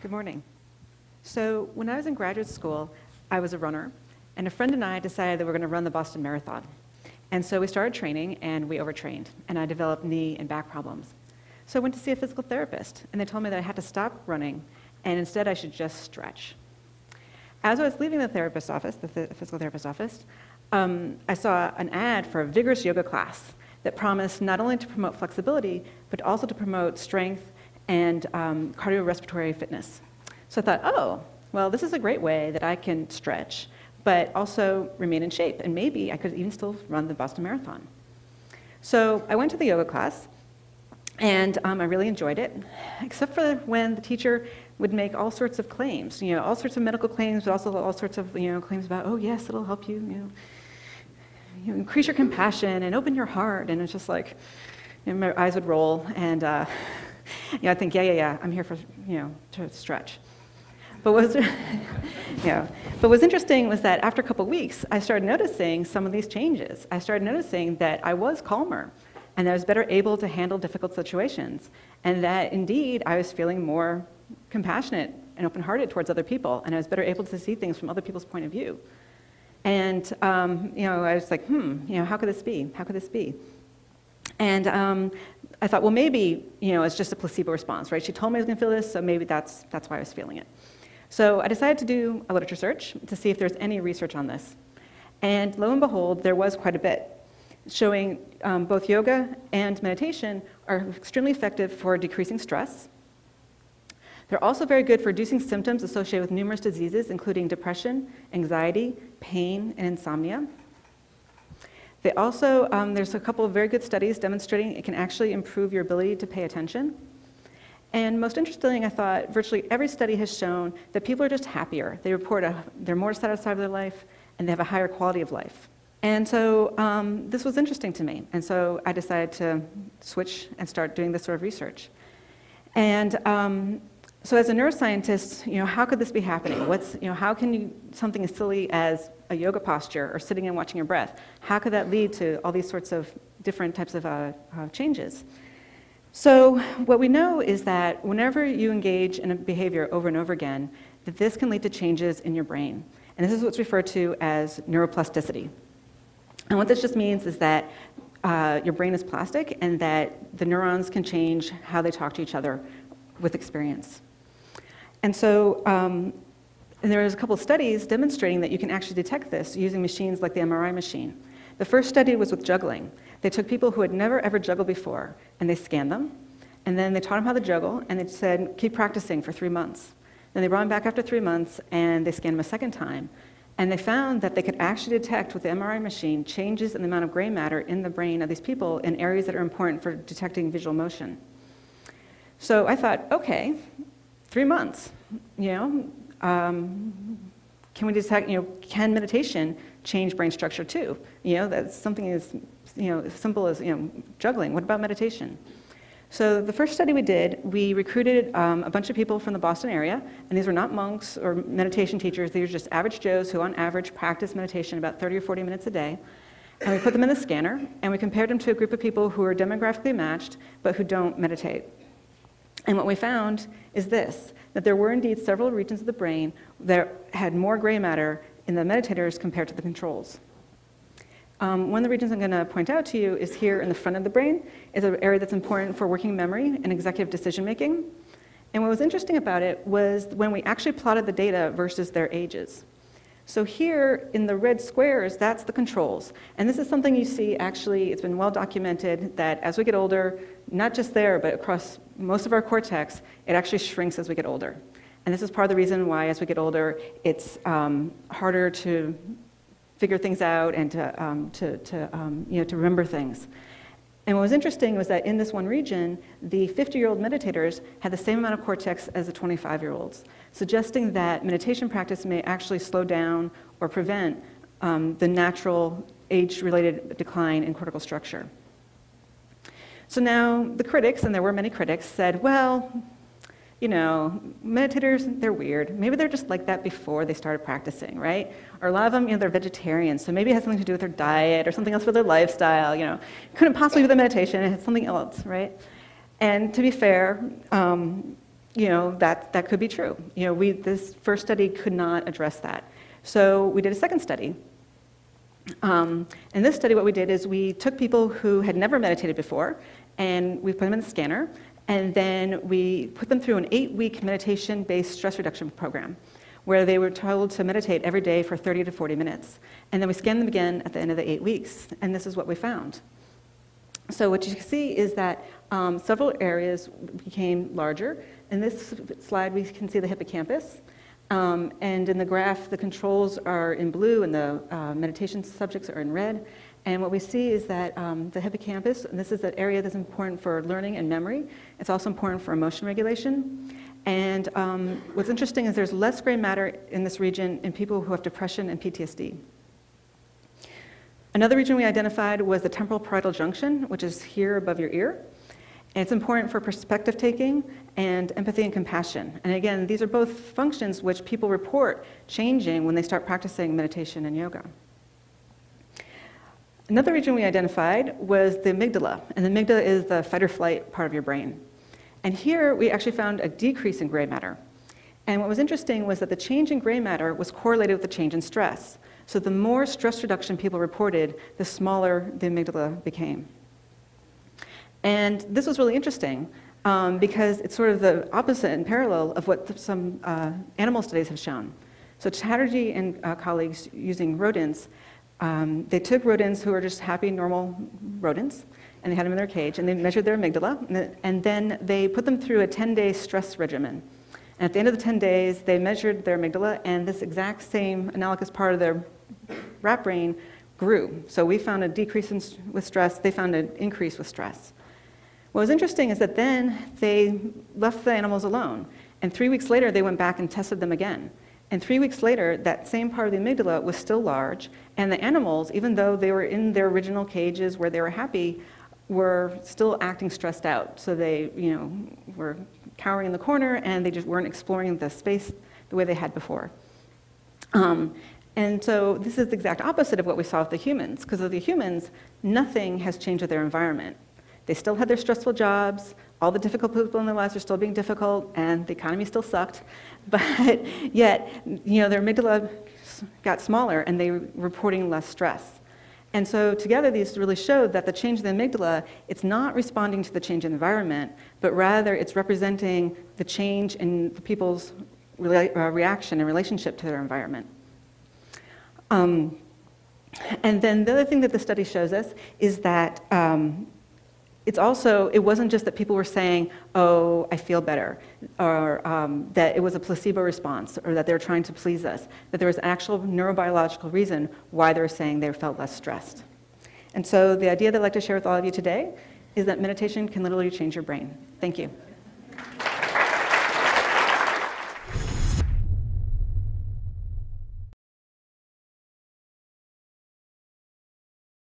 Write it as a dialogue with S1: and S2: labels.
S1: Good morning. So when I was in graduate school, I was a runner, and a friend and I decided that we were going to run the Boston Marathon. And so we started training, and we overtrained, and I developed knee and back problems. So I went to see a physical therapist, and they told me that I had to stop running, and instead I should just stretch. As I was leaving the therapist's office, the physical therapist's office, I saw an ad for a vigorous yoga class that promised not only to promote flexibility, but also to promote strength and cardiorespiratory fitness. So I thought, oh, well, this is a great way that I can stretch, but also remain in shape, and maybe I could even still run the Boston Marathon. So I went to the yoga class, and I really enjoyed it, except for when the teacher would make all sorts of claims, all sorts of medical claims, but also all sorts of claims about, oh yes, it'll help you, increase your compassion and open your heart, and it's just like, my eyes would roll, and I think, yeah, I'm here for, to stretch. But what's interesting was that after a couple of weeks, I started noticing some of these changes. I started noticing that I was calmer, and I was better able to handle difficult situations, and that indeed I was feeling more compassionate and open-hearted towards other people, and I was better able to see things from other people's point of view. And I was like, how could this be? How could this be? And I thought, well, maybe it's just a placebo response, right? She told me I was going to feel this, so maybe that's why I was feeling it. So I decided to do a literature search to see if there's any research on this. And lo and behold, there was quite a bit, showing both yoga and meditation are extremely effective for decreasing stress. They're also very good for reducing symptoms associated with numerous diseases, including depression, anxiety, pain, and insomnia. They also, there's a couple of very good studies demonstrating it can actually improve your ability to pay attention. And most interesting, I thought, virtually every study has shown that people are just happier. They report they're more satisfied with their life, and they have a higher quality of life. And so this was interesting to me. And so I decided to switch and start doing this sort of research. And so as a neuroscientist, how could this be happening? How can something as silly as a yoga posture or sitting and watching your breath, how could that lead to all these sorts of different types of changes? So what we know is that whenever you engage in a behavior over and over again, that this can lead to changes in your brain. And this is what's referred to as neuroplasticity. And what this just means is that your brain is plastic and that the neurons can change how they talk to each other with experience. And so and there was a couple of studies demonstrating that you can actually detect this using machines like the MRI machine. The first study was with juggling. They took people who had never ever juggled before, and they scanned them, and then they taught them how to juggle, and they said, keep practicing for 3 months. Then they brought them back after 3 months, and they scanned them a second time, and they found that they could actually detect with the MRI machine changes in the amount of gray matter in the brain of these people in areas that are important for detecting visual motion. So I thought, okay, 3 months, can we detect, can meditation change brain structure too? That's something as, simple as, juggling. What about meditation? So the first study we did, we recruited a bunch of people from the Boston area, and these were not monks or meditation teachers. These were just average Joes who on average practice meditation about 30 or 40 minutes a day. And we put them in the scanner, and we compared them to a group of people who are demographically matched, but who don't meditate. And what we found is this, that there were indeed several regions of the brain that had more gray matter in the meditators compared to the controls. One of the regions I'm going to point out to you is here in the front of the brain. It's an area that's important for working memory and executive decision making. And what was interesting about it was when we actually plotted the data versus their ages. So here in the red squares, that's the controls. And this is something you see actually, it's been well documented that as we get older, not just there, but across most of our cortex, it actually shrinks as we get older. And this is part of the reason why as we get older, it's harder to figure things out and to remember things. And what was interesting was that in this one region, the 50-year-old meditators had the same amount of cortex as the 25-year-olds, suggesting that meditation practice may actually slow down or prevent the natural age-related decline in cortical structure. So now the critics, and there were many critics, said, well, meditators, they're weird. Maybe they're just like that before they started practicing, right? Or a lot of them, they're vegetarians, so maybe it has something to do with their diet or something else with their lifestyle, Couldn't possibly be the meditation, it had something else, right? And to be fair, that could be true. This first study could not address that. So we did a second study. In this study, what we did is we took people who had never meditated before, and we put them in the scanner, and then we put them through an 8-week meditation-based stress reduction program, where they were told to meditate every day for 30 to 40 minutes. And then we scanned them again at the end of the 8 weeks, and this is what we found. So what you can see is that several areas became larger. In this slide, we can see the hippocampus. And in the graph, the controls are in blue and the meditation subjects are in red. And what we see is that the hippocampus, and this is an area that's important for learning and memory. It's also important for emotion regulation. And what's interesting is there's less gray matter in this region in people who have depression and PTSD. Another region we identified was the temporal parietal junction, which is here above your ear. And it's important for perspective taking and empathy and compassion. And again, these are both functions which people report changing when they start practicing meditation and yoga. Another region we identified was the amygdala. And the amygdala is the fight or flight part of your brain. And here we actually found a decrease in gray matter. And what was interesting was that the change in gray matter was correlated with the change in stress. So the more stress reduction people reported, the smaller the amygdala became. And this was really interesting because it's sort of the opposite and parallel of what some animal studies have shown. So Chatterjee and colleagues using rodents, they took rodents who were just happy, normal rodents, and they had them in their cage, and they measured their amygdala, and then they put them through a 10-day stress regimen. And at the end of the 10 days, they measured their amygdala, and this exact same analogous part of their rat brain grew. So we found a decrease with stress, they found an increase with stress. What was interesting is that then they left the animals alone, and 3 weeks later, they went back and tested them again. And 3 weeks later, that same part of the amygdala was still large, and the animals, even though they were in their original cages where they were happy, were still acting stressed out. So they, were cowering in the corner, and they just weren't exploring the space the way they had before. And so this is the exact opposite of what we saw with the humans, because with the humans, nothing has changed with their environment. They still had their stressful jobs, all the difficult people in their lives are still being difficult, and the economy still sucked, but yet, their amygdala got smaller, and they were reporting less stress. And so together, these really showed that the change in the amygdala, it's not responding to the change in the environment, but rather it's representing the change in the people's reaction and relationship to their environment. And then the other thing that the study shows us is that it wasn't just that people were saying, oh, I feel better, or that it was a placebo response, or that they were trying to please us, that there was an actual neurobiological reason why they were saying they felt less stressed. And so the idea that I'd like to share with all of you today is that meditation can literally change your brain. Thank you.